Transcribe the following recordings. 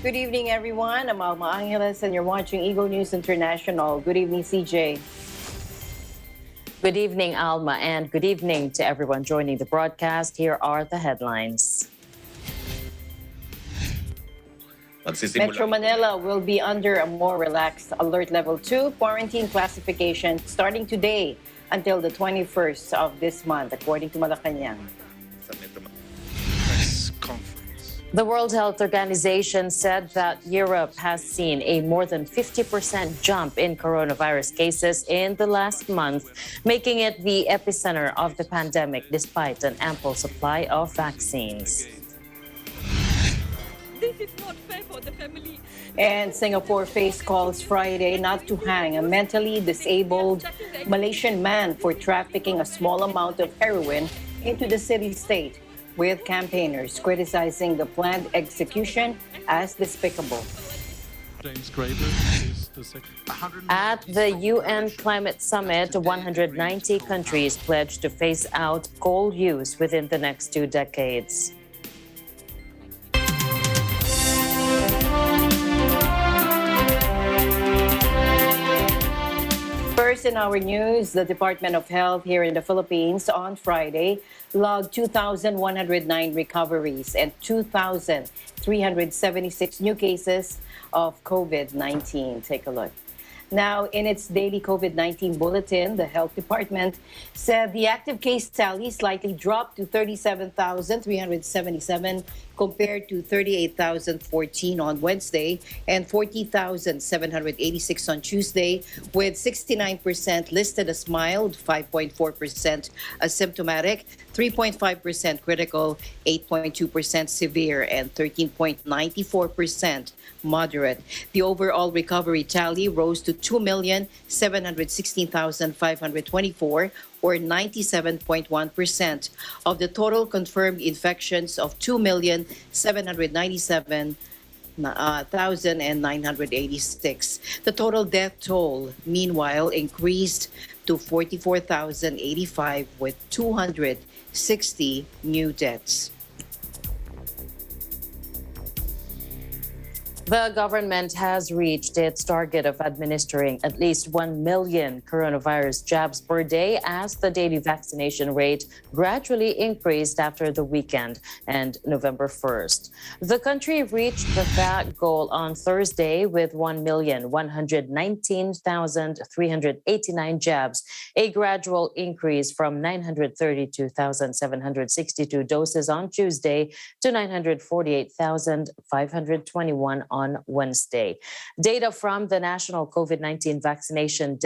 Good evening, everyone. I'm Alma Angeles, and you're watching Eagle News International. Good evening, CJ. Good evening, Alma, and good evening to everyone joining the broadcast. Here are the headlines. Metro Manila will be under a more relaxed Alert Level 2 quarantine classification starting today until the 21st of this month, according to Malacanang. The World Health Organization said that Europe has seen a more than 50% jump in coronavirus cases in the last month, making it the epicenter of the pandemic despite an ample supply of vaccines. This is not fair for the family. And Singapore faced calls Friday not to hang a mentally disabled Malaysian man for trafficking a small amount of heroin into the city-state, with campaigners criticizing the planned execution as despicable. At the UN Climate Summit, 190 countries pledged to phase out coal use within the next 2 decades. First in our news, the Department of Health here in the Philippines on Friday logged 2,109 recoveries and 2,376 new cases of COVID-19. Take a look. Now, in its daily COVID-19 bulletin, the Health Department said the active case tally slightly dropped to 37,377 compared to 38,014 on Wednesday and 40,786 on Tuesday, with 69% listed as mild, 5.4% asymptomatic, 3.5% critical, 8.2% severe, and 13.94% moderate. The overall recovery tally rose to 2,716,524, or 97.1% of the total confirmed infections of 2,797,986. The total death toll, meanwhile, increased to 44,085 with 260 new deaths. The government has reached its target of administering at least 1 million coronavirus jabs per day as the daily vaccination rate gradually increased after the weekend and November 1st. The country reached that goal on Thursday with 1,119,389 jabs, a gradual increase from 932,762 doses on Tuesday to 948,521 on Wednesday. Data from the National COVID-19 Vaccination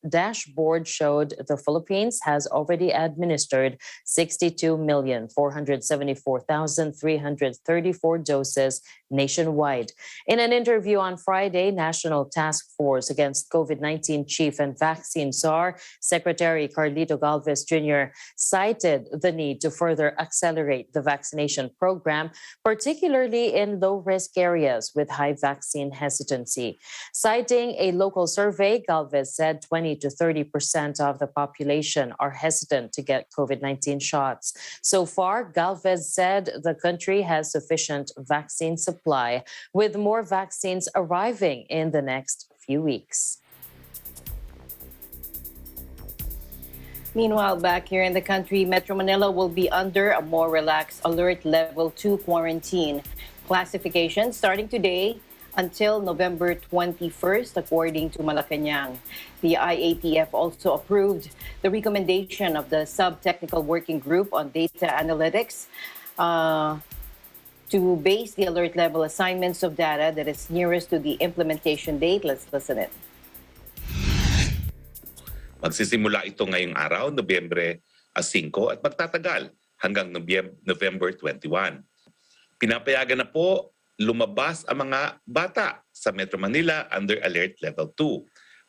Dashboard showed the Philippines has already administered 62,474,334 doses nationwide. In an interview on Friday, National Task Force Against COVID-19 Chief and Vaccine czar, Secretary Carlito Galvez Jr. cited the need to further accelerate the vaccination program, particularly in low-risk areas with high vaccine hesitancy. Citing a local survey, Galvez said 20 to 30% of the population are hesitant to get COVID-19 shots. So far, Galvez said the country has sufficient vaccine supply, with more vaccines arriving in the next few weeks. Meanwhile, back here in the country, Metro Manila will be under a more relaxed Alert Level 2 quarantine classification starting today until November 21st, according to Malacanang. The IATF also approved the recommendation of the Sub-Technical Working Group on Data Analytics to base the alert level assignments of data that is nearest to the implementation date. Let's listen in. Magsisimula ito ngayong araw, Nobyembre 5 at magtatagal hanggang November 21. Pinapayagan na po lumabas ang mga bata sa Metro Manila under Alert Level 2.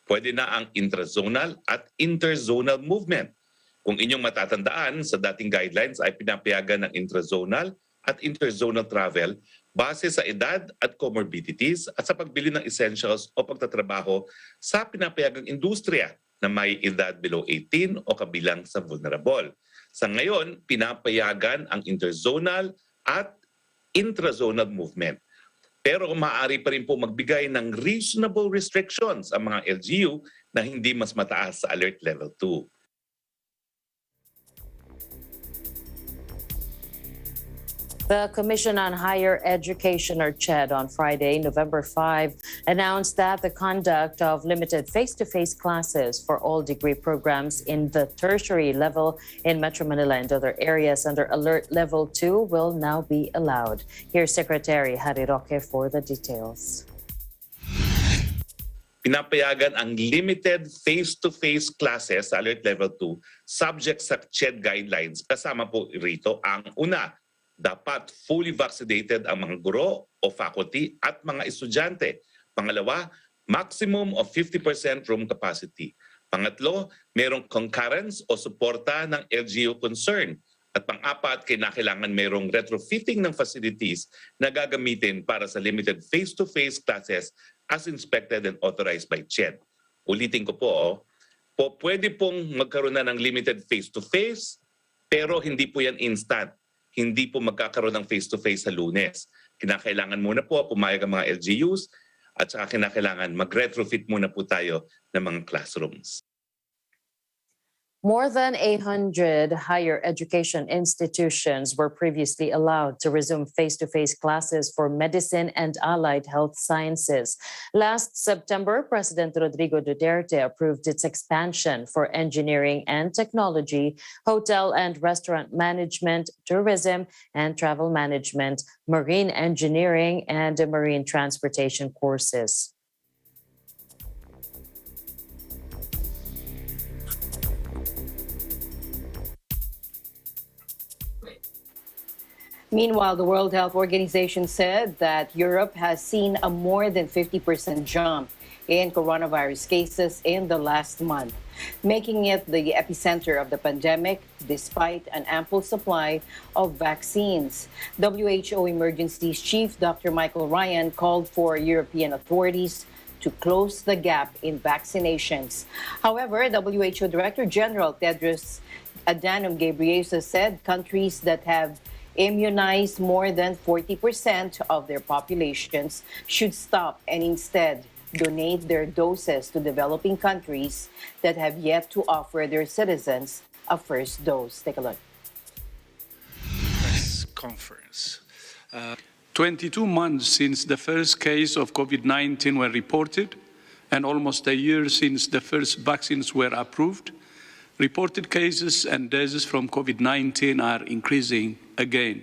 Pwede na ang intrazonal at interzonal movement. Kung inyong matatandaan, sa dating guidelines ay pinapayagan ng intrazonal at interzonal travel base sa edad at comorbidities at sa pagbili ng essentials o pagtatrabaho sa pinapayagang industriya na may edad below 18 o kabilang sa vulnerable. Sa ngayon, pinapayagan ang interzonal at intrazonal movement. Pero maaari pa rin po magbigay ng reasonable restrictions ang mga LGU na hindi mas mataas sa Alert Level 2. The Commission on Higher Education, or CHED, on Friday, November 5, announced that the conduct of limited face-to-face classes for all degree programs in the tertiary level in Metro Manila and other areas under Alert Level 2 will now be allowed. Here's Secretary Harry Roque for the details. Pinapayagan ang limited face-to-face classes sa Alert Level 2 subject sa CHED guidelines. Kasama po rito ang una, dapat fully vaccinated ang mga guro o faculty at mga estudyante. Pangalawa, maximum of 50% room capacity. Pangatlo, merong concurrence o suporta ng LGU concern. At pang-apat, kinakailangan merong retrofitting ng facilities na gagamitin para sa limited face-to-face classes as inspected and authorized by CHED. Ulitin ko po, pwede pong magkaroon na ng limited face-to-face, pero hindi po yan instant. Hindi po magkakaroon ng face-to-face sa Lunes. Kinakailangan muna po pumayag ang mga LGUs at saka kinakailangan mag-retrofit muna po tayo ng mga classrooms. More than 800 higher education institutions were previously allowed to resume face-to-face classes for medicine and allied health sciences. Last September, President Rodrigo Duterte approved its expansion for engineering and technology, hotel and restaurant management, tourism and travel management, marine engineering, and marine transportation courses. Meanwhile, the World Health Organization said that Europe has seen a more than 50% jump in coronavirus cases in the last month, making it the epicenter of the pandemic despite an ample supply of vaccines. WHO Emergencies Chief Dr. Michael Ryan called for European authorities to close the gap in vaccinations. However, WHO Director General Tedros Adhanom Ghebreyesus said countries that have immunized more than 40% of their populations should stop and instead donate their doses to developing countries that have yet to offer their citizens a first dose. Take a look. Press conference. 22 months since the first case of COVID-19 were reported and almost a year since the first vaccines were approved, reported cases and deaths from COVID-19 are increasing again.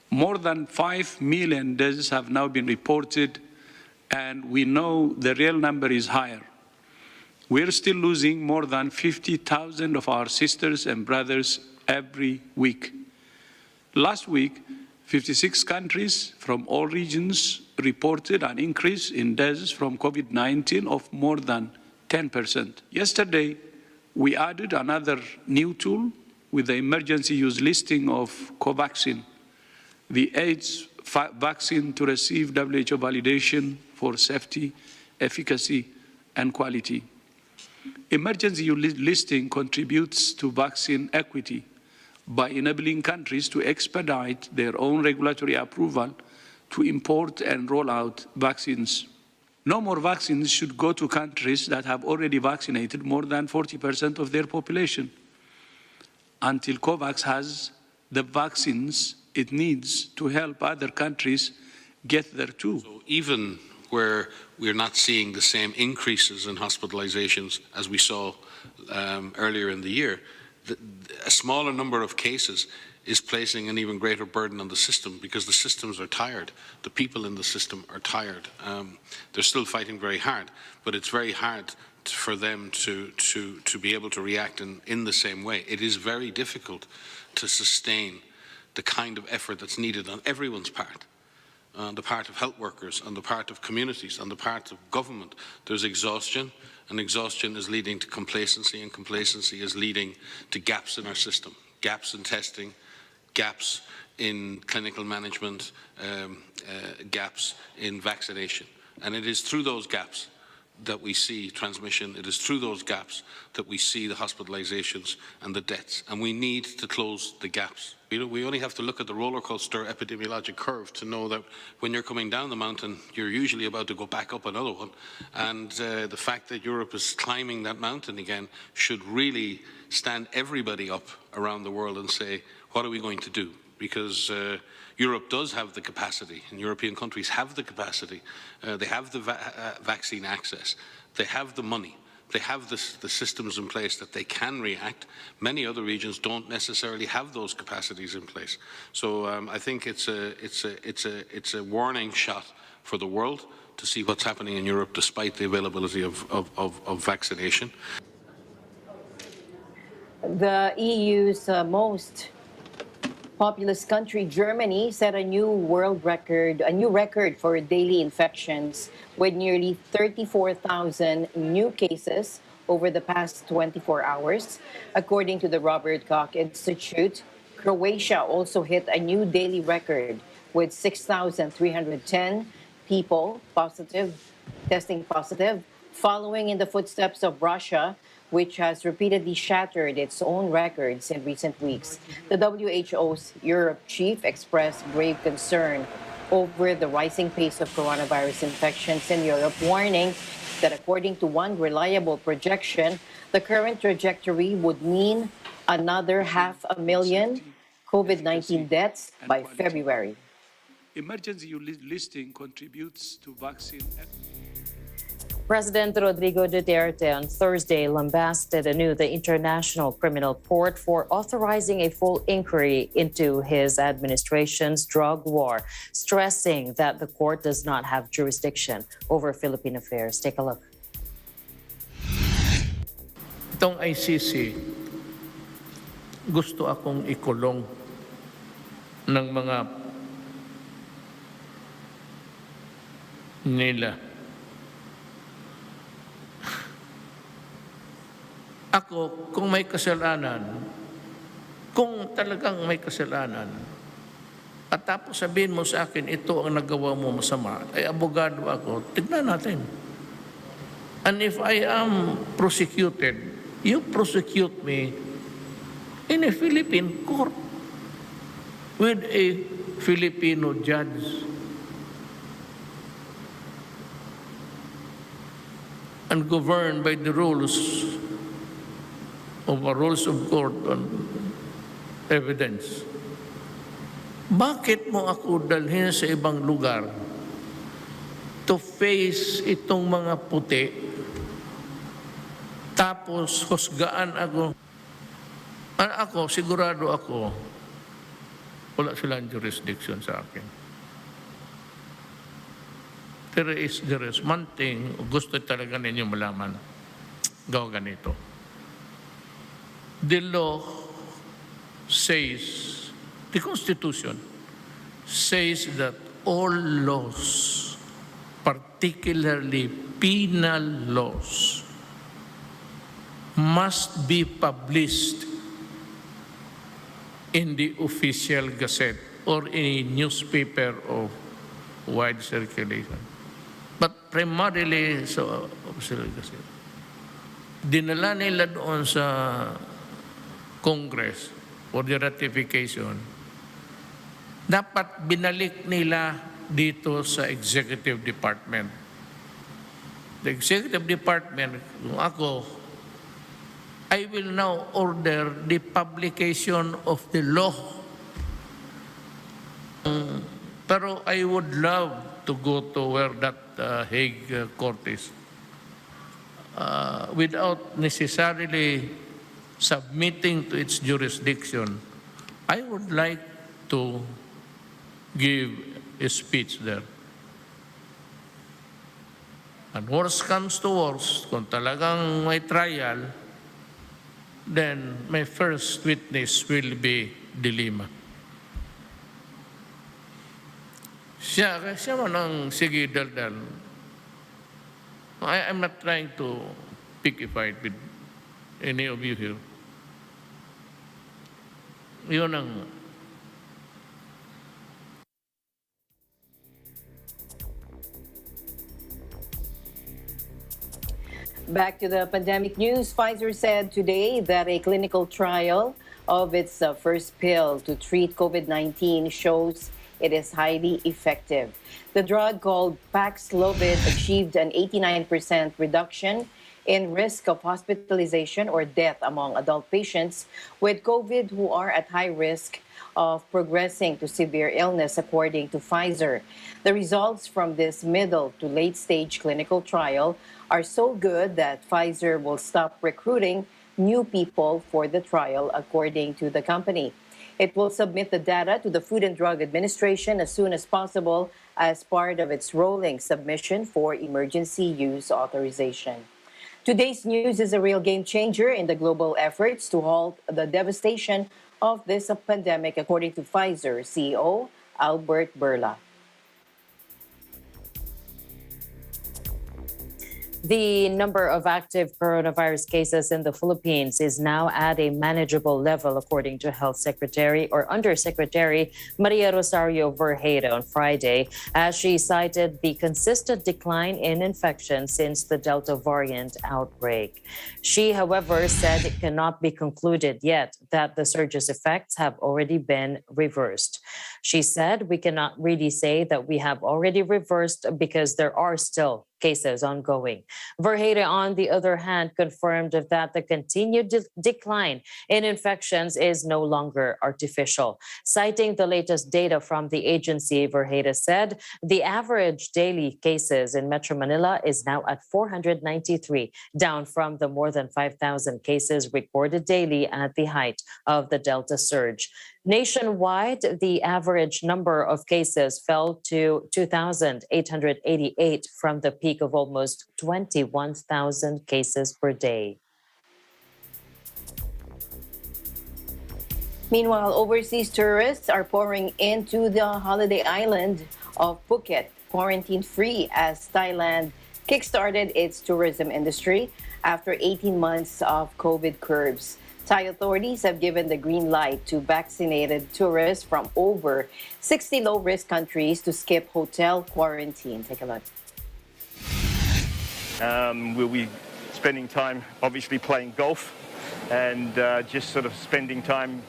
More than 5 million deaths have now been reported, and we know the real number is higher. We're still losing more than 50,000 of our sisters and brothers every week. Last week, 56 countries from all regions reported an increase in deaths from COVID-19 of more than 10%. Yesterday, we added another new tool with the emergency use listing of Covaxin, the AIDS vaccine to receive WHO validation for safety, efficacy, and quality. Emergency use listing contributes to vaccine equity by enabling countries to expedite their own regulatory approval to import and roll out vaccines. No more vaccines should go to countries that have already vaccinated more than 40% of their population until COVAX has the vaccines it needs to help other countries get there too. So even where we're not seeing the same increases in hospitalizations as we saw earlier in the year, a smaller number of cases is placing an even greater burden on the system because the systems are tired. The people in the system are tired. They're still fighting very hard, but it's very hard for them to be able to react in the same way. It is very difficult to sustain the kind of effort that's needed on everyone's part. On the part of health workers, on the part of communities, on the part of government. There's exhaustion, and exhaustion is leading to complacency, and complacency is leading to gaps in our system. Gaps in testing, gaps in clinical management, gaps in vaccination. And it is through those gaps that we see transmission. It is through those gaps that we see the hospitalizations and the deaths, and we need to close the gaps. We only have to look at the roller coaster epidemiologic curve to know that when you're coming down the mountain, you're usually about to go back up another one. And the fact that Europe is climbing that mountain again should really stand everybody up around the world and say, what are we going to do? Because Europe does have the capacity, and European countries have the capacity. They have the vaccine access. They have the money. They have the systems in place that they can react. Many other regions don't necessarily have those capacities in place. So I think it's a warning shot for the world to see what's happening in Europe despite the availability of vaccination. The EU's most populous country, Germany, set a new record for daily infections with nearly 34,000 new cases over the past 24 hours. According to the Robert Koch Institute, Croatia also hit a new daily record with 6,310 people testing positive, following in the footsteps of Russia, which has repeatedly shattered its own records in recent weeks. The WHO's Europe chief expressed grave concern over the rising pace of coronavirus infections in Europe, warning that according to one reliable projection, the current trajectory would mean another 500,000 COVID-19 deaths by February. Emergency listing contributes to vaccine. President Rodrigo Duterte on Thursday lambasted anew the International Criminal Court for authorizing a full inquiry into his administration's drug war, stressing that the court does not have jurisdiction over Philippine affairs. Take a look. Itong ICC, gusto akong ikulong ng mga nila. Ako, kung may kasalanan, kung talagang may kasalanan, at tapos sabihin mo sa akin, ito ang nagawa mo masama, ay abogado ako, tignan natin. And if I am prosecuted, you prosecute me in a Philippine court with a Filipino judge. And governed by the rules of court on evidence. Bakit mo ako dalhin sa ibang lugar to face itong mga puti, tapos husgaan ako? Ako, sigurado ako, wala silang jurisdiction sa akin. There is one thing, gusto talaga ninyo malaman, gawa ganito. The law says, the Constitution says that all laws, particularly penal laws, must be published in the official gazette or in a newspaper of wide circulation. But primarily sa official gazette. Dinala nila doon sa Congress for the ratification, dapat binalik nila dito sa Executive Department. The Executive Department, kung ako, I will now order the publication of the law. Pero I would love to go to where that Hague court is without necessarily submitting to its jurisdiction. I would like to give a speech there. And worst comes to worst, kung talagang may trial, then my first witness will be Dilima. Siya man ang sige daldal. I'm not trying to pick a fight with any of you here. Yun ang Back to the pandemic news. Pfizer said today that a clinical trial of its first pill to treat COVID-19 shows it is highly effective. The drug called Paxlovid achieved an 89% reduction in risk of hospitalization or death among adult patients with COVID who are at high risk of progressing to severe illness, according to Pfizer. The results from this middle to late stage clinical trial are so good that Pfizer will stop recruiting new people for the trial, according to the company. It will submit the data to the Food and Drug Administration as soon as possible as part of its rolling submission for emergency use authorization. Today's news is a real game changer in the global efforts to halt the devastation of this pandemic, according to Pfizer CEO Albert Bourla. The number of active coronavirus cases in the Philippines is now at a manageable level, according to Health Secretary or Undersecretary Maria Rosario Vergeire on Friday, as she cited the consistent decline in infection since the Delta variant outbreak. She, however, said it cannot be concluded yet that the surge's effects have already been reversed. She said, "We cannot really say that we have already reversed because there are still cases ongoing." Vergeire, on the other hand, confirmed that the continued decline in infections is no longer artificial. Citing the latest data from the agency, Vergeire said the average daily cases in Metro Manila is now at 493, down from the more than 5,000 cases recorded daily at the height of the Delta surge. Nationwide, the average number of cases fell to 2,888 from the peak of almost 21,000 cases per day. Meanwhile, overseas tourists are pouring into the holiday island of Phuket, quarantine-free, as Thailand kickstarted its tourism industry after 18 months of COVID curbs. Thai authorities have given the green light to vaccinated tourists from over 60 low-risk countries to skip hotel quarantine. Take a look. We'll be spending time, obviously, playing golf and just sort of spending time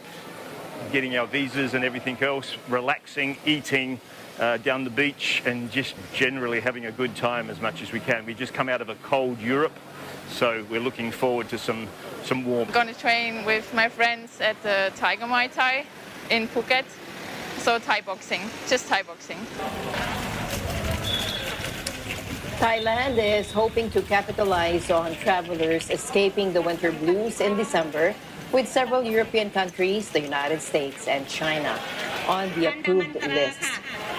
getting our visas and everything else, relaxing, eating down the beach, and just generally having a good time as much as we can. We just come out of a cold Europe, so we're looking forward to some warmth. I'm going to train with my friends at the Tiger Muay Thai in Phuket. So Thai boxing, just Thai boxing. Thailand is hoping to capitalize on travelers escaping the winter blues in December, with several European countries, the United States and China, on the approved list.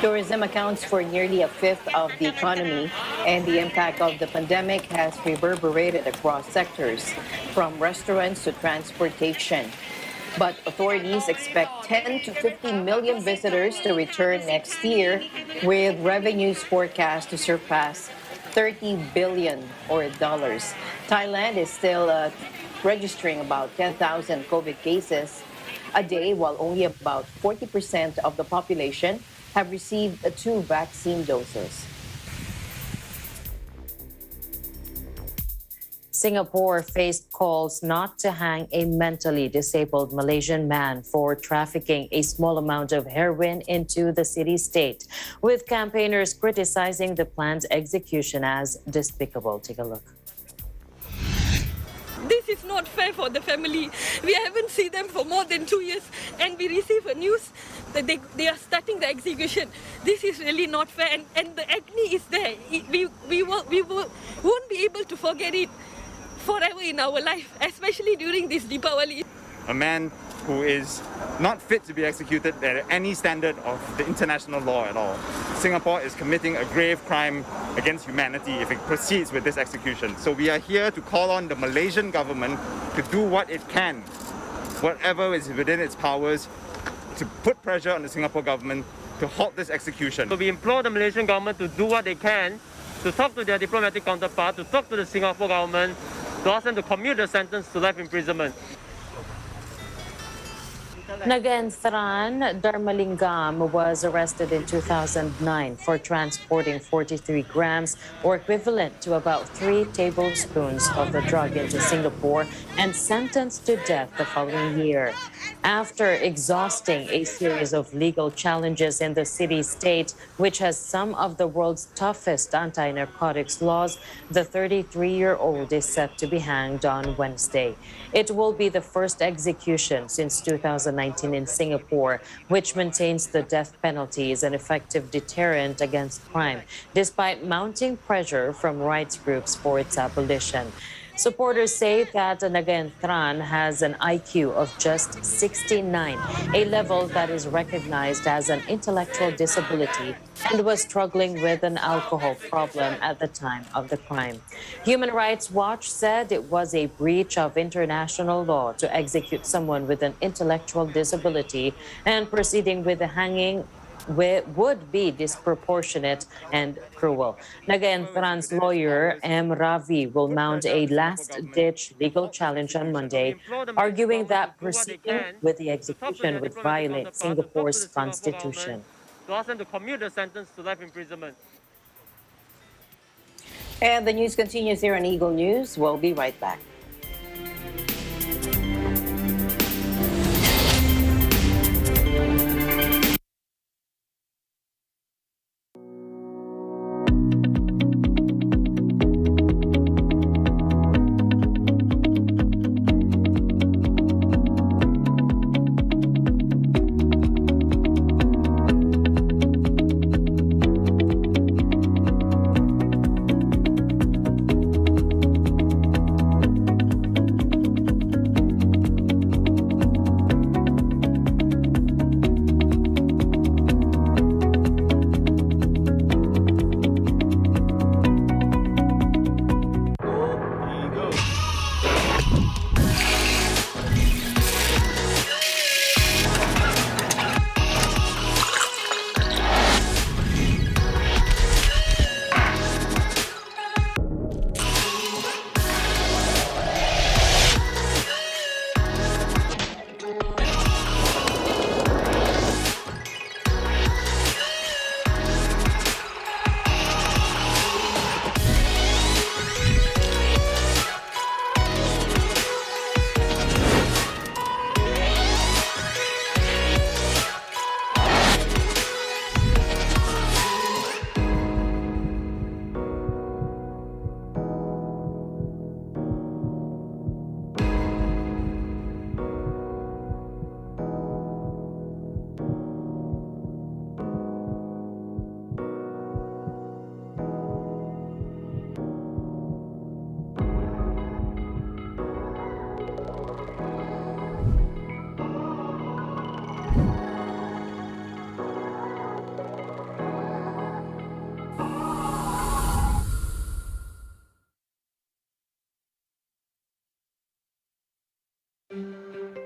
Tourism accounts for nearly a fifth of the economy, and the impact of the pandemic has reverberated across sectors, from restaurants to transportation. But authorities expect 10 to 15 million visitors to return next year, with revenues forecast to surpass $30 billion or dollars. Thailand is still registering about 10,000 COVID cases a day, while only about 40% of the population have received 2 vaccine doses. Singapore faced calls not to hang a mentally disabled Malaysian man for trafficking a small amount of heroin into the city-state, with campaigners criticizing the plan's execution as despicable. Take a look. This is not fair for the family. We haven't seen them for more than 2 years, and we receive a news that they are starting the execution. This is really not fair, and the agony is there. We won't be able to forget it forever in our life, especially during this Deepawali. A man who is not fit to be executed at any standard of the international law at all. Singapore is committing a grave crime against humanity if it proceeds with this execution. So we are here to call on the Malaysian government to do what it can, whatever is within its powers, to put pressure on the Singapore government to halt this execution. So we implore the Malaysian government to do what they can, to talk to their diplomatic counterpart, to talk to the Singapore government, to ask them to commute the sentence to life imprisonment. Nagaenthran Darmalingam was arrested in 2009 for transporting 43 grams or equivalent to about 3 tablespoons of the drug into Singapore and sentenced to death the following year. After exhausting a series of legal challenges in the city-state, which has some of the world's toughest anti-narcotics laws, the 33-year-old is set to be hanged on Wednesday. It will be the first execution since 2019 in Singapore, which maintains the death penalty as an effective deterrent against crime, despite mounting pressure from rights groups for its abolition. Supporters say that Nagaentran has an IQ of just 69, a level that is recognized as an intellectual disability, and was struggling with an alcohol problem at the time of the crime. Human Rights Watch said it was a breach of international law to execute someone with an intellectual disability, and proceeding with the hanging would be disproportionate and cruel. Nagaentran's lawyer, M. Ravi, will mount a last-ditch legal challenge on Monday, arguing that proceeding with the execution would violate Singapore's constitution. To ask them to commute the sentence to life imprisonment. And the news continues here on Eagle News. We'll be right back.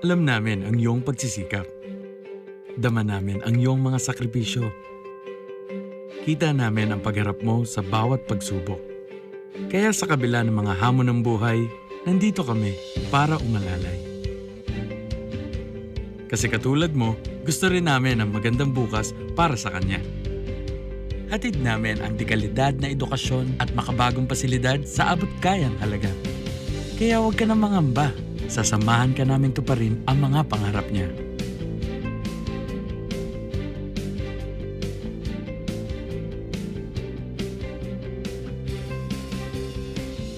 Alam namin ang iyong pagsisikap. Dama namin ang iyong mga sakripisyo. Kita namin ang pagharap mo sa bawat pagsubok. Kaya sa kabila ng mga hamon ng buhay, nandito kami para umalalay. Kasi katulad mo, gusto rin namin ang magandang bukas para sa kanya. Hatid namin ang dekalidad na edukasyon at makabagong pasilidad sa abot kayang halaga. Kaya huwag ka na mangamba. Sasamahan ka namin tuparin ang mga pangarap niya.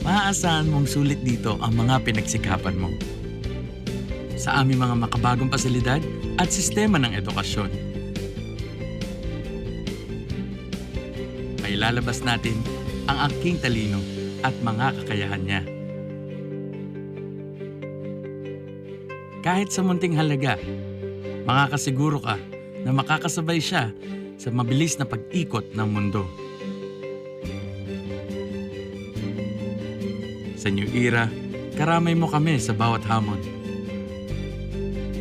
Maaasahan mong sulit dito ang mga pinagsikapan mo. Sa aming mga makabagong pasilidad at sistema ng edukasyon. Mailalabas natin ang aking talino at mga kakayahan niya. Kahit sa munting halaga, makakasiguro ka na makakasabay siya sa mabilis na pag-ikot ng mundo. Sa New Era, karamay mo kami sa bawat hamon.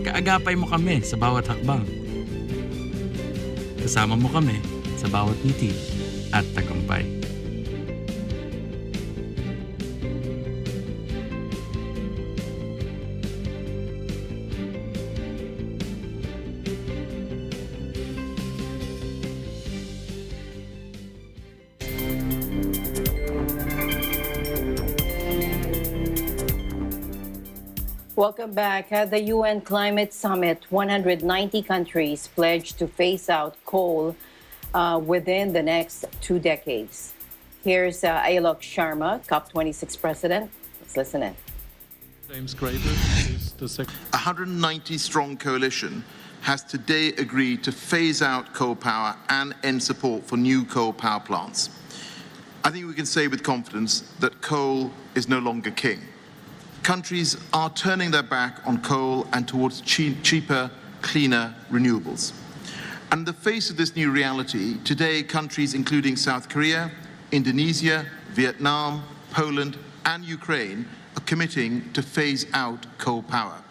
Kaagapay mo kami sa bawat hakbang. Kasama mo kami sa bawat ngiti at tagumpay. Welcome back. At the UN Climate Summit, 190 countries pledged to phase out coal within the next 2 decades. Here's Alok Sharma, COP26 president. Let's listen in. James Graver is the second. 190-strong coalition has today agreed to phase out coal power and end support for new coal power plants. I think we can say with confidence that coal is no longer king. Countries are turning their back on coal and towards cheaper, cleaner renewables. And in the face of this new reality, today countries including South Korea, Indonesia, Vietnam, Poland, and Ukraine are committing to phase out coal power.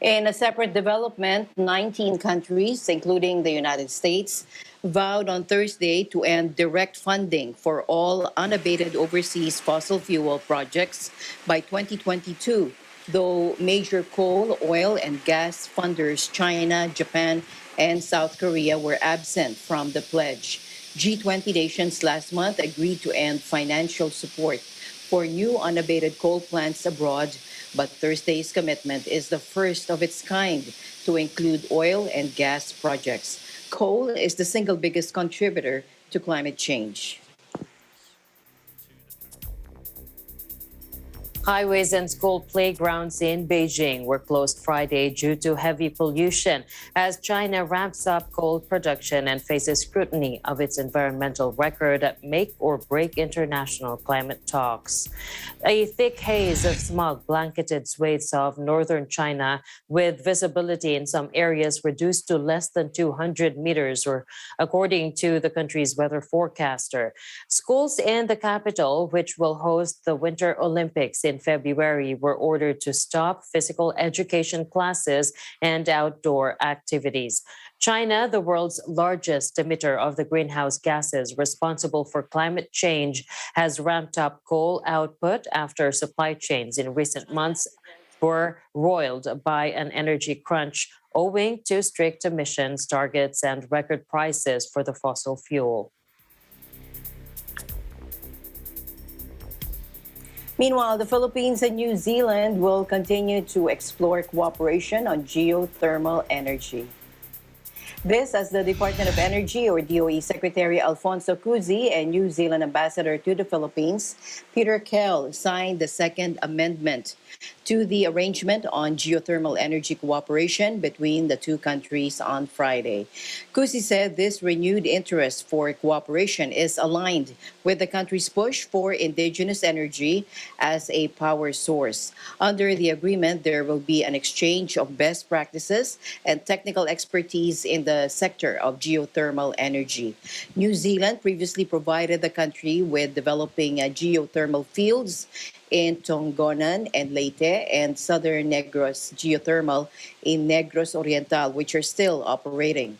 In a separate development, 19 countries, including the United States, vowed on Thursday to end direct funding for all unabated overseas fossil fuel projects by 2022, though major coal, oil, and gas funders China, Japan, and South Korea were absent from the pledge. G20 nations last month agreed to end financial support for new unabated coal plants abroad, but Thursday's commitment is the first of its kind to include oil and gas projects. Coal is the single biggest contributor to climate change. Highways and school playgrounds in Beijing were closed Friday due to heavy pollution as China ramps up coal production and faces scrutiny of its environmental record at make or break international climate talks. A thick haze of smog blanketed swathes of northern China, with visibility in some areas reduced to less than 200 meters, or according to the country's weather forecaster. Schools in the capital, which will host the Winter Olympics in February, were ordered to stop physical education classes and outdoor activities. China, the world's largest emitter of the greenhouse gases responsible for climate change, has ramped up coal output after supply chains in recent months were roiled by an energy crunch owing to strict emissions targets and record prices for the fossil fuel. Meanwhile, the Philippines and New Zealand will continue to explore cooperation on geothermal energy. This as the Department of Energy, or DOE Secretary Alfonso Cusi, and New Zealand Ambassador to the Philippines, Peter Kell, signed the second amendment to the arrangement on geothermal energy cooperation between the two countries on Friday. Cusi said this renewed interest for cooperation is aligned with the country's push for indigenous energy as a power source. Under the agreement, there will be an exchange of best practices and technical expertise in the sector of geothermal energy. New Zealand previously provided the country with developing geothermal fields in Tongonan and Leyte, and Southern Negros Geothermal in Negros Oriental, which are still operating.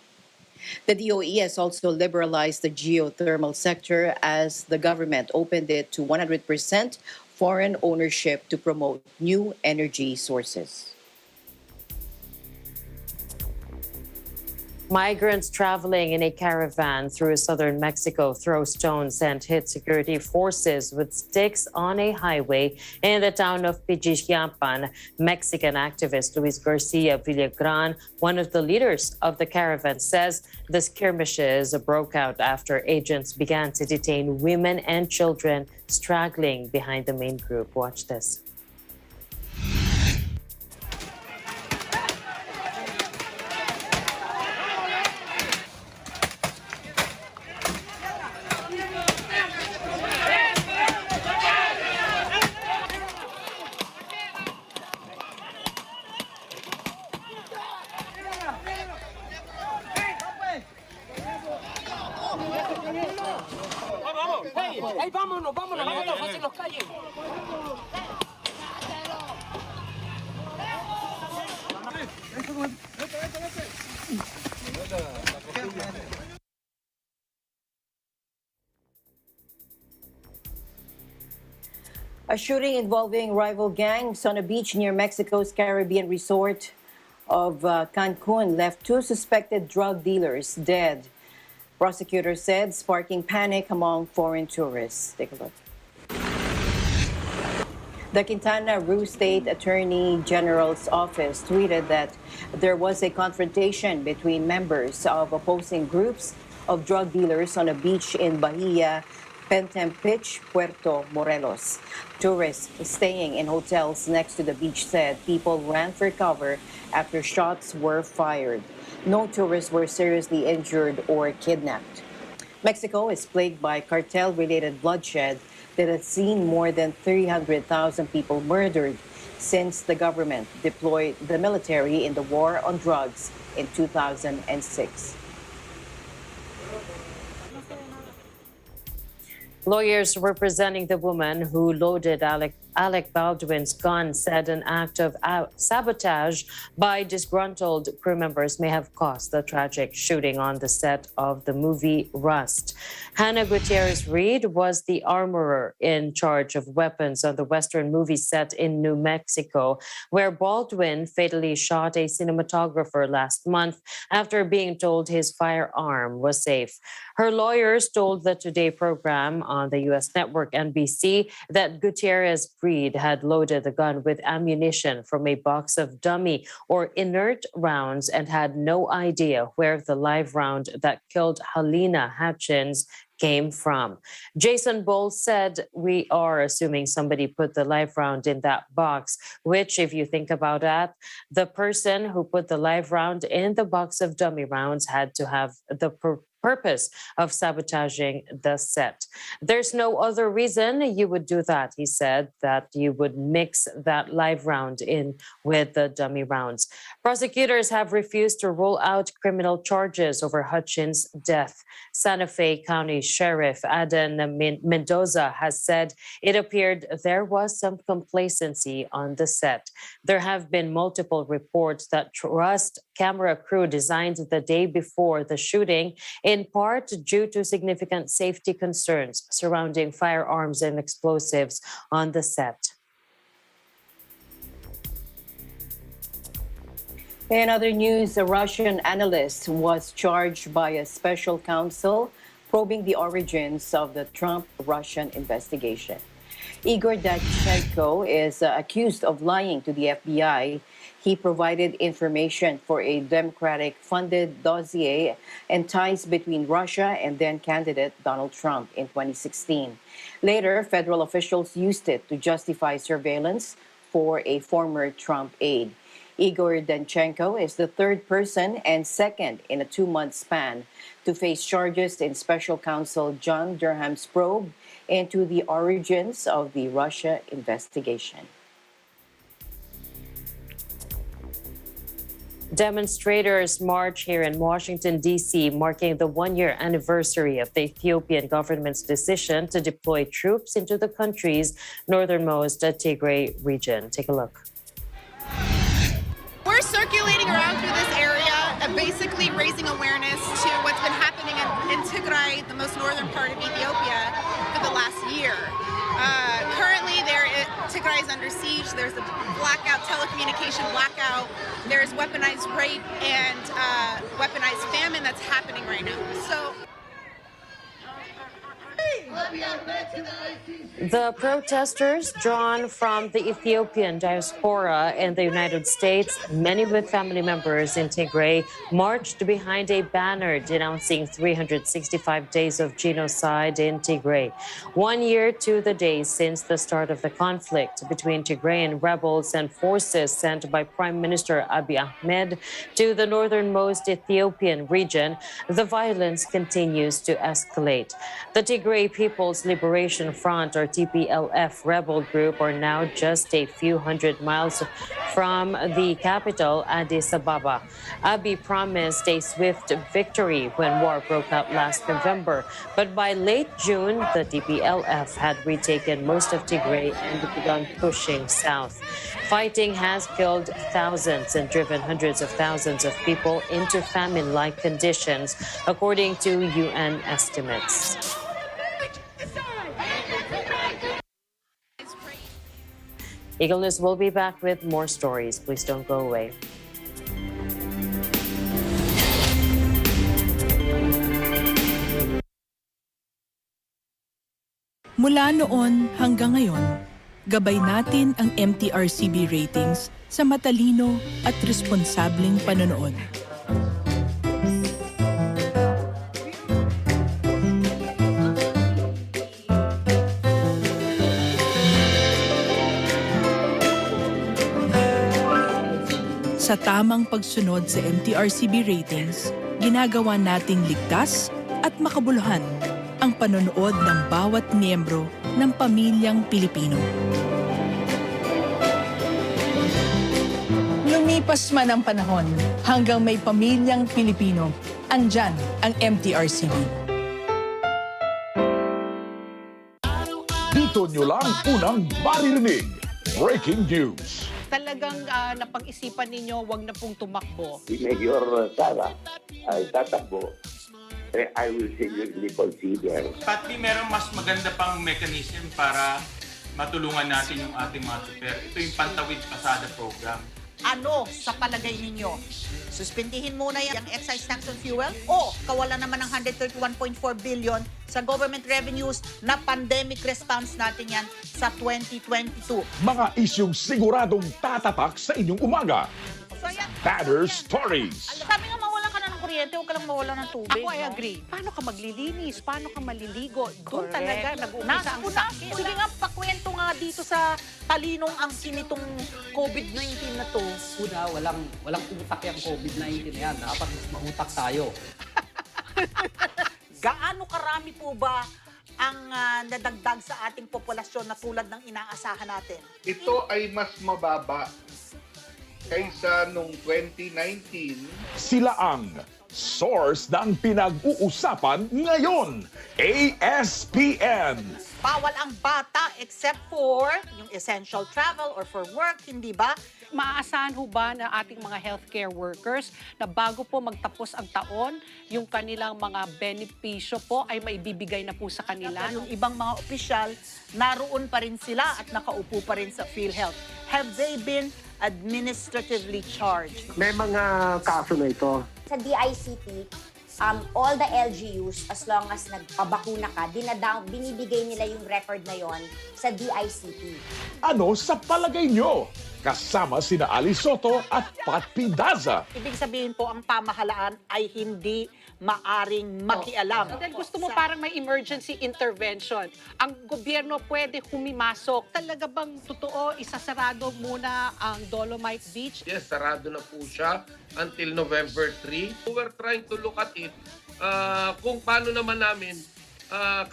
The DOE has also liberalized the geothermal sector as the government opened it to 100% foreign ownership to promote new energy sources. Migrants traveling in a caravan through southern Mexico throw stones and hit security forces with sticks on a highway in the town of Pijijiampan. Mexican activist Luis Garcia Villagran, one of the leaders of the caravan, says the skirmishes broke out after agents began to detain women and children straggling behind the main group. Watch this. A shooting involving rival gangs on a beach near Mexico's Caribbean resort of Cancun left 2 suspected drug dealers dead. Prosecutors said, sparking panic among foreign tourists. Take a look. The Quintana Roo State Attorney General's office tweeted that there was a confrontation between members of opposing groups of drug dealers on a beach in Bahia, Pentempich, Puerto Morelos. Tourists staying in hotels next to the beach said people ran for cover after shots were fired. No tourists were seriously injured or kidnapped. Mexico is plagued by cartel-related bloodshed that has seen more than 300,000 people murdered since the government deployed the military in the war on drugs in 2006. Lawyers representing the woman who loaded Alec Baldwin's gun said an act of sabotage by disgruntled crew members may have caused the tragic shooting on the set of the movie Rust. Hannah Gutierrez-Reed was the armorer in charge of weapons on the Western movie set in New Mexico, where Baldwin fatally shot a cinematographer last month after being told his firearm was safe. Her lawyers told the Today program on the U.S. network NBC that Gutierrez-Reed had loaded the gun with ammunition from a box of dummy or inert rounds and had no idea where the live round that killed Helena Hutchins came from. Jason Bowles said, "We are assuming somebody put the live round in that box," which, if you think about that, the person who put the live round in the box of dummy rounds had to have the purpose of sabotaging the set. There's no other reason you would do that, he said, that you would mix that live round in with the dummy rounds. Prosecutors have refused to rule out criminal charges over Hutchins' death. Santa Fe County Sheriff Adan Mendoza has said it appeared there was some complacency on the set. There have been multiple reports that Rust camera crew designed the day before the shooting, in part due to significant safety concerns surrounding firearms and explosives on the set. In other news, a Russian analyst was charged by a special counsel probing the origins of the Trump-Russian investigation. Igor Danchenko is accused of lying to the FBI. He provided information for a Democratic-funded dossier and ties between Russia and then-candidate Donald Trump in 2016. Later, federal officials used it to justify surveillance for a former Trump aide. Igor Danchenko is the third person and second in a 2-month span to face charges in special counsel John Durham's probe into the origins of the Russia investigation. Demonstrators march here in Washington, D.C., marking the one-year anniversary of the Ethiopian government's decision to deploy troops into the country's northernmost Tigray region. Take a look. We're circulating around through this area, basically raising awareness to what's been happening in Tigray, the most northern part of Ethiopia, for the last year. Currently, Tigray is under siege. There's a blackout, telecommunication blackout. There's weaponized rape and weaponized famine that's happening right now. So. The protesters, drawn from the Ethiopian diaspora in the United States, many with family members in Tigray, marched behind a banner denouncing 365 days of genocide in Tigray. 1 year to the day since the start of the conflict between Tigrayan rebels and forces sent by Prime Minister Abiy Ahmed to the northernmost Ethiopian region, the violence continues to escalate. The Tigray People's Liberation Front, or TPLF rebel group, are now just a few hundred miles from the capital, Addis Ababa. Abiy promised a swift victory when war broke out last November, but by late June, the TPLF had retaken most of Tigray and begun pushing south. Fighting has killed thousands and driven hundreds of thousands of people into famine-like conditions, according to UN estimates. Eagle News will be back with more stories. Please don't go away. Mula noon hanggang ngayon, Gabay natin ang MTRCB ratings sa matalino at responsableng panonood. Sa tamang pagsunod sa MTRCB ratings, ginagawa nating ligtas at makabuluhan ang panonood ng bawat miyembro ng pamilyang Pilipino. Lumipas man ang panahon, hanggang may pamilyang Pilipino, andyan ang MTRCB. Dito nyo lang unang maririnig. Breaking news. Talagang napag-isipan ninyo, wag na pong tumakbo. Si Mayor Sara ay tatakbo, I will seriously consider. Pati meron mas maganda pang mechanism para matulungan natin yung ating mga super. Ito yung Pantawid Pasada Program. Ano sa palagay ninyo? Suspindihin muna yung excise tax on fuel o kawalan naman ng 131.4 billion sa government revenues na pandemic response natin yan sa 2022. Mga isyong siguradong tatatak sa inyong umaga. So, yan. Better stories. Sabi nga mawalan ka na ng kuryente, huwag ka lang mawalan ng tubig. Ako, I agree. Paano ka maglilinis? Paano ka maliligo? Doon Correct. talaga nag-uumpisa ang sakit. Sige nga, pakwento nga dito sa talinong angkin nitong COVID-19 na to. Una, walang utak yung COVID-19 na yan. Dapat mas mautak tayo. Gaano karami po ba ang nadagdag sa ating populasyon na tulad ng inaasahan natin? Ito ay mas mababa kaysa nung 2019. Sila ang source ng pinag-uusapan ngayon. ASPN. Bawal ang bata except for yung essential travel or for work, hindi ba? Maaasahan ho ba na ating mga healthcare workers na bago po magtapos ang taon, yung kanilang mga benepisyo po ay maibibigay na po sa kanila? Yung ibang mga opisyal, naroon pa rin sila at nakaupo pa rin sa PhilHealth. Have they been administratively charged? May mga kaso na ito. Sa DICT, all the LGUs, as long as nagpabakuna ka, binibigay nila yung record na yon sa DICT. Ano sa palagay nyo? Kasama sina Ali Soto at Pat Pindaza. Ibig sabihin po, ang pamahalaan ay hindi maaring makialam. Dahil gusto mo parang may emergency intervention. Ang gobyerno pwede humimasok. Talaga bang totoo, isasarado muna ang Dolomite Beach? Yes, sarado na po siya until November 3. We're trying to look at it kung paano naman namin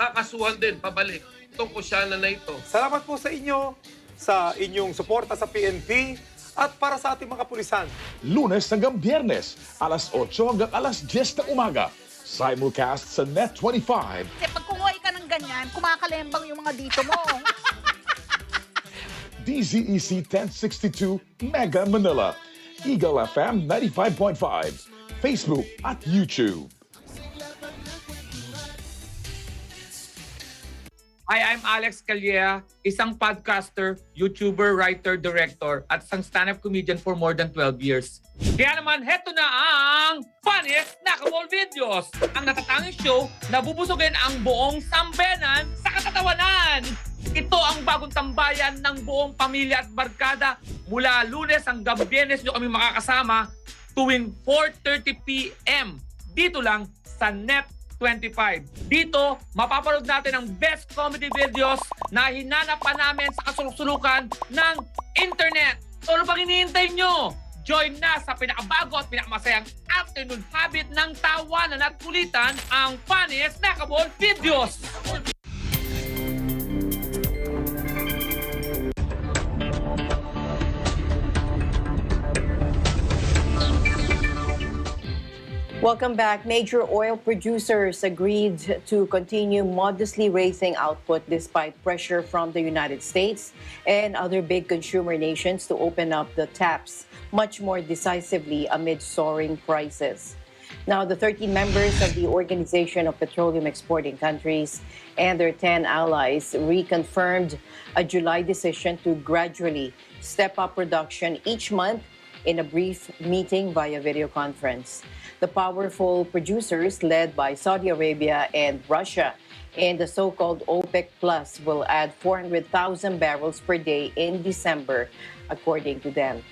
kakasuhan din pabalik itong kusyana na ito. Salamat po sa inyo, sa inyong suporta sa PNP at para sa ating mga pulisan. Lunes hanggang Biyernes, alas 8 hanggang alas 10 ng umaga. Simulcast sa Net25. Kasi pag kumuha ka ng ganyan, kumakalembang yung mga dito mo. DZEC 1062 Mega Manila. Eagle FM 95.5. Facebook at YouTube. Hi, I'm Alex Calleja, isang podcaster, YouTuber, writer, director, at isang stand-up comedian for more than 12 years. Kaya naman, heto na ang funniest nakawall videos! Ang natatanging show na bubusugin ang buong sambenan sa katatawanan! Ito ang bagong tambayan ng buong pamilya at barkada. Mula Lunes hanggang Biyernes nyo kami makakasama tuwing 4:30 p.m. Dito lang sa Net25. Dito, mapapanood natin ang best comedy videos na hinanap pa namin sa kasuluk-sulukan ng internet. So ano pang hinihintay nyo? Join na sa pinakabago at pinakamasayang afternoon habit ng tawanan at kulitan, ang funniest nakaball videos. Welcome back. Major oil producers agreed to continue modestly raising output despite pressure from the United States and other big consumer nations to open up the taps much more decisively amid soaring prices. Now, the 13 members of the Organization of Petroleum Exporting Countries and their 10 allies reconfirmed a July decision to gradually step up production each month in a brief meeting via video conference. The powerful producers led by Saudi Arabia and Russia in the so-called OPEC Plus will add 400,000 barrels per day in December, according to them.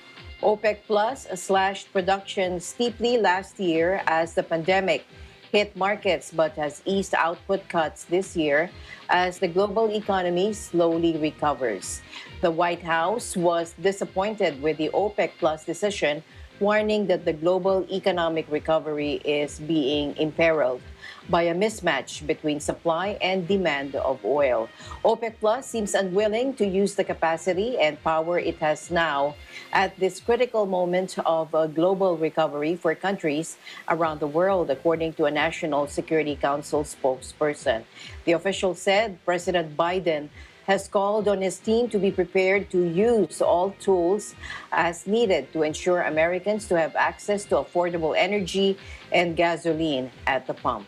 OPEC Plus slashed production steeply last year as the pandemic hit markets, but has eased output cuts this year as the global economy slowly recovers. The White House was disappointed with the OPEC Plus decision, warning that the global economic recovery is being imperiled by a mismatch between supply and demand of oil. OPEC Plus seems unwilling to use the capacity and power it has now at this critical moment of a global recovery for countries around the world, according to a National Security Council spokesperson. The official said President Biden has called on his team to be prepared to use all tools as needed to ensure Americans to have access to affordable energy and gasoline at the pump.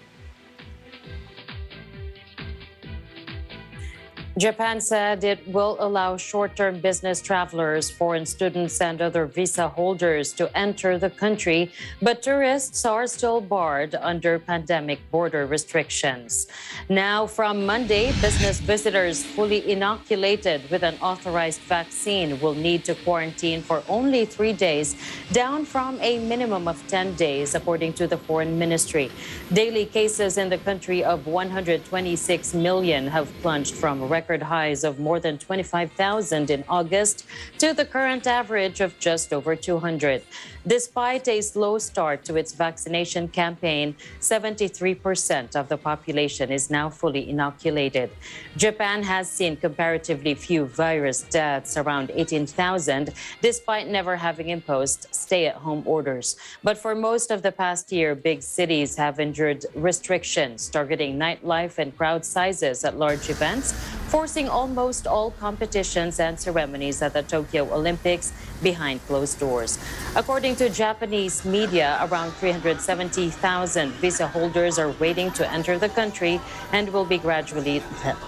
Japan said it will allow short-term business travelers, foreign students, and other visa holders to enter the country, but tourists are still barred under pandemic border restrictions. Now, from Monday, business visitors fully inoculated with an authorized vaccine will need to quarantine for only 3 days, down from a minimum of 10 days, according to the Foreign Ministry. Daily cases in the country of 126 million have plunged from record highs of more than 25,000 in August to the current average of just over 200. Despite a slow start to its vaccination campaign, 73% of the population is now fully inoculated. Japan has seen comparatively few virus deaths, around 18,000, despite never having imposed stay-at-home orders. But for most of the past year, big cities have endured restrictions targeting nightlife and crowd sizes at large events, forcing almost all competitions and ceremonies at the Tokyo Olympics behind closed doors. According to Japanese media, around 370,000 visa holders are waiting to enter the country and will be gradually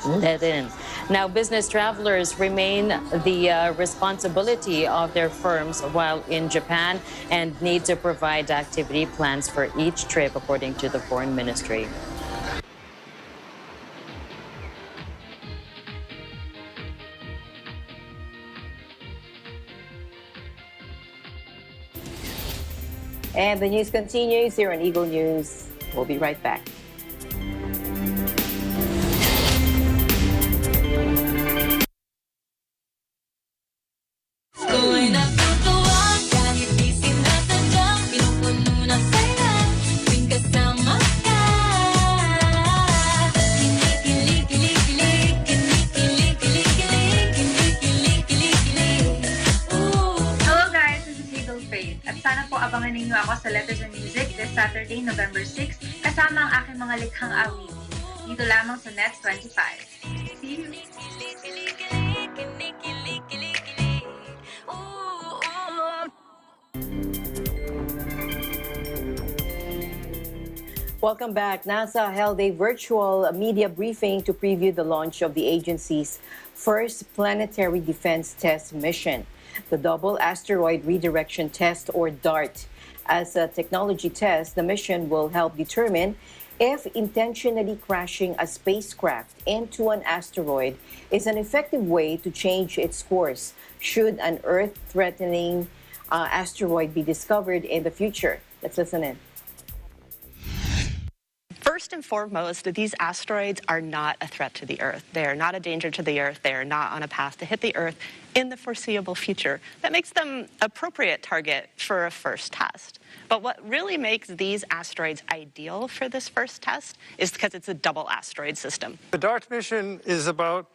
let in. Now, business travelers remain the responsibility of their firms while in Japan and need to provide activity plans for each trip, according to the Foreign Ministry. And the news continues here on Eagle News. We'll be right back. Abangan ninyo ako sa Letters and Music this Saturday, November 6, kasama ang aking mga likhang awitin. Dito lamang sa Net 25. See you! Welcome back. NASA held a virtual media briefing to preview the launch of the agency's first planetary defense test mission, the Double Asteroid Redirection Test, or DART. As a technology test, the mission will help determine if intentionally crashing a spacecraft into an asteroid is an effective way to change its course should an Earth-threatening asteroid be discovered in the future. Let's listen in. First and foremost, these asteroids are not a threat to the Earth. They are not a danger to the Earth. They are not on a path to hit the Earth in the foreseeable future. That makes them appropriate target for a first test. But what really makes these asteroids ideal for this first test is because it's a double asteroid system. The DART mission is about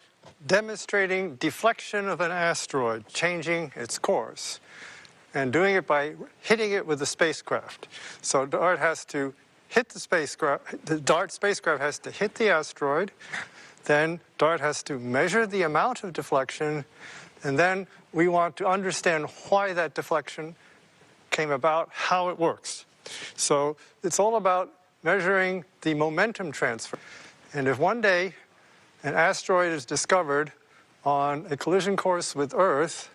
demonstrating deflection of an asteroid, changing its course, and doing it by hitting it with a spacecraft. So DART has to hit the spacecraft, the DART spacecraft has to hit the asteroid, then DART has to measure the amount of deflection, and then we want to understand why that deflection came about, how it works. So it's all about measuring the momentum transfer. And if one day an asteroid is discovered on a collision course with Earth,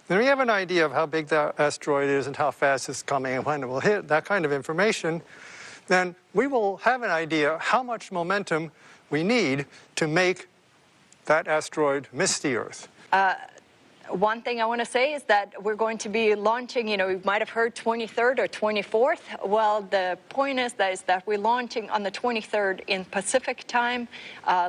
Then we have an idea of how big that asteroid is and how fast it's coming and when it will hit, that kind of information, then we will have an idea how much momentum we need to make that asteroid miss the Earth. One thing I want to say is that we're going to be launching, you know, you might have heard 23rd or 24th. Well, the point is that we're launching on the 23rd in Pacific time,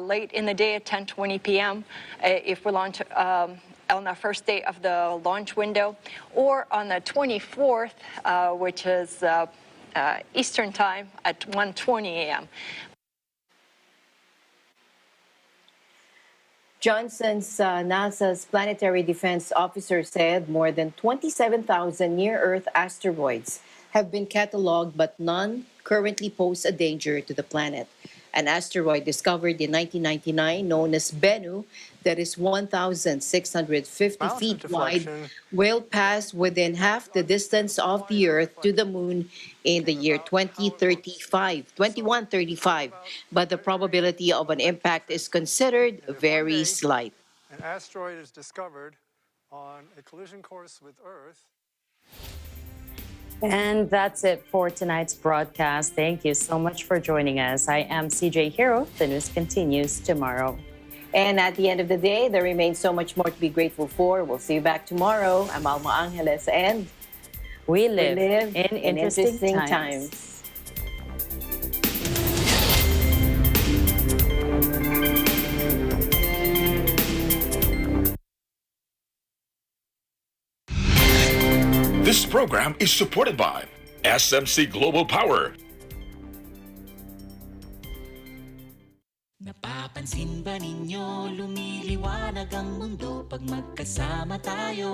late in the day at 10:20 p.m. If we launch on the first day of the launch window, or on the 24th, which is Eastern time at 1:20 a.m. Johnson's NASA's planetary defense officer said more than 27,000 near-Earth asteroids have been cataloged, but none currently pose a danger to the planet. An asteroid discovered in 1999, known as Bennu, that is 1,650 feet wide, will pass within half the distance of the Earth to the Moon in the year 2135. But the probability of an impact is considered very slight. An asteroid is discovered on a collision course with Earth. And that's it for tonight's broadcast. Thank you so much for joining us. I am CJ Hero. The news continues tomorrow. And at the end of the day, there remains so much more to be grateful for. We'll see you back tomorrow. I'm Alma Angeles, and we live in interesting times. This program is supported by SMC Global Power. Napapansin ba ninyo lumiliwanag ang mundo pag magkasama tayo?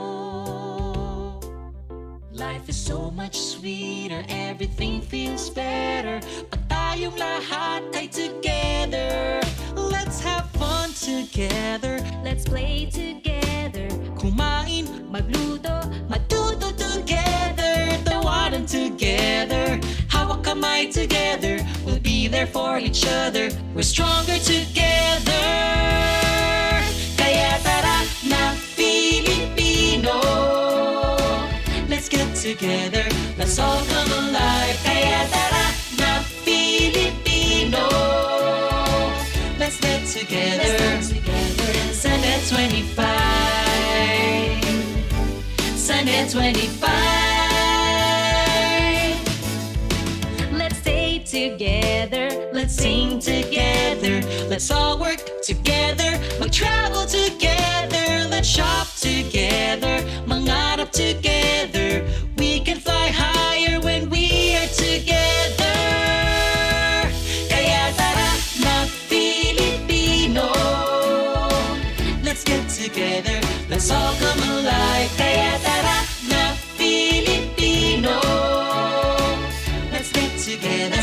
Life is so much sweeter, everything feels better pag tayong lahat ay together. Let's have fun together, let's play together, kumain, magluto, matuto together, tawanan together, hawak kamay together, we'll be there for each other, we're stronger together. Kaya tara na Pilipino, let's get together, let's all come alive. Kaya tara na Pilipino, let's get together, Sunday 25, Sunday 25. Let's stay together, let's sing together, let's all work together, mag-travel together, let's shop together, mangarap together, we can fly higher when we are together. Kaya tara na Pilipino, let's get together, let's all come alive. Kaya tara na Pilipino, let's get together,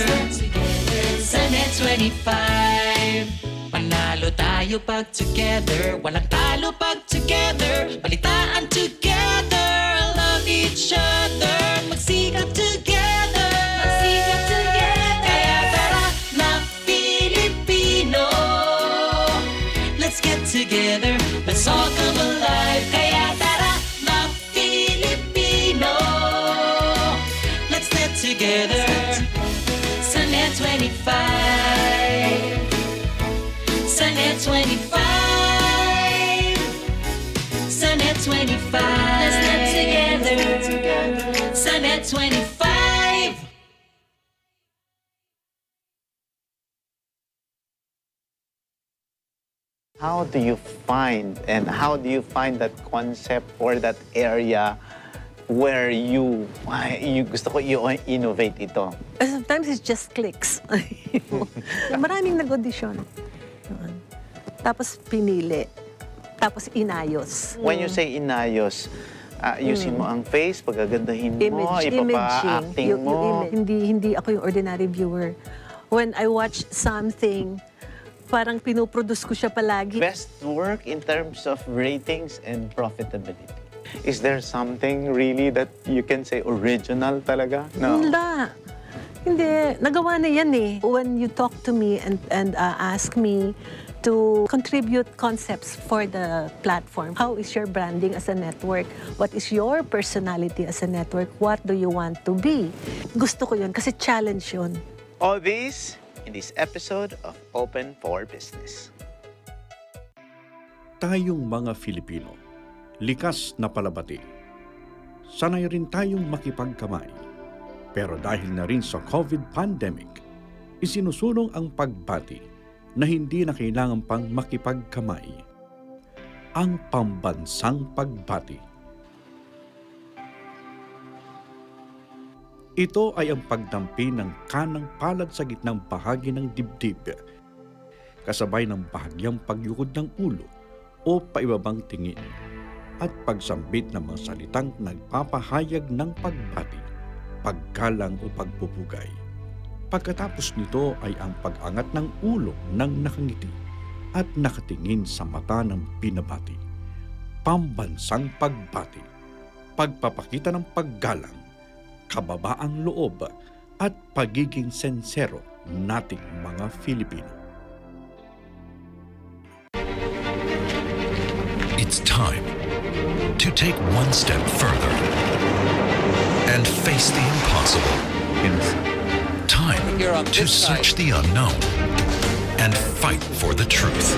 Sunday 25. Panalo tayo pag together, walang talo pag together, balitaan together, love each other, magsikap together, magsikap together. Kaya tara na Pilipino, let's get together, let's all come alive. Kaya tara na Pilipino, let's get together, Sunday 25, Sunday 25, Sunday 25, let's get together, Sunday 25. How do you find that concept or that area where you gusto ko i-innovate ito? Sometimes it just clicks. Maraming nag-audition. Tapos pinili. Tapos inayos. When you say inayos, ayusin mo ang face, pagagandahin mo, ipapa-acting mo. Hindi ako yung ordinary viewer. When I watch something, parang pinoproduce ko siya palagi. Best work in terms of ratings and profitability. Is there something really that you can say original talaga? No. Hindi. Nagawa na yan eh. When you talk to me and ask me to contribute concepts for the platform. How is your branding as a network? What is your personality as a network? What do you want to be? Gusto ko yun kasi challenge yun. All these in this episode of Open for Business. Tayong mga Filipino, likas na palabati. Sanay rin tayong makipagkamay. Pero dahil na rin sa COVID pandemic, isinusulong ang pagbati na hindi na kailangan pang makipagkamay. Ang pambansang pagbati. Ito ay ang pagdampi ng kanang palad sa gitnang bahagi ng dibdib, kasabay ng bahagyang pagyukod ng ulo o paibabang tingin, at pagsambit ng mga salitang nagpapahayag ng pagbati, paggalang o pagpupugay. Pagkatapos nito ay ang pag-angat ng ulo ng nakangiti at nakatingin sa mata ng binabati. Pambansang pagbati, pagpapakita ng paggalang, kababaang loob at pagiging sensero nating mga Filipino. It's time to take one step further and face the impossible. Time to search the unknown and fight for the truth.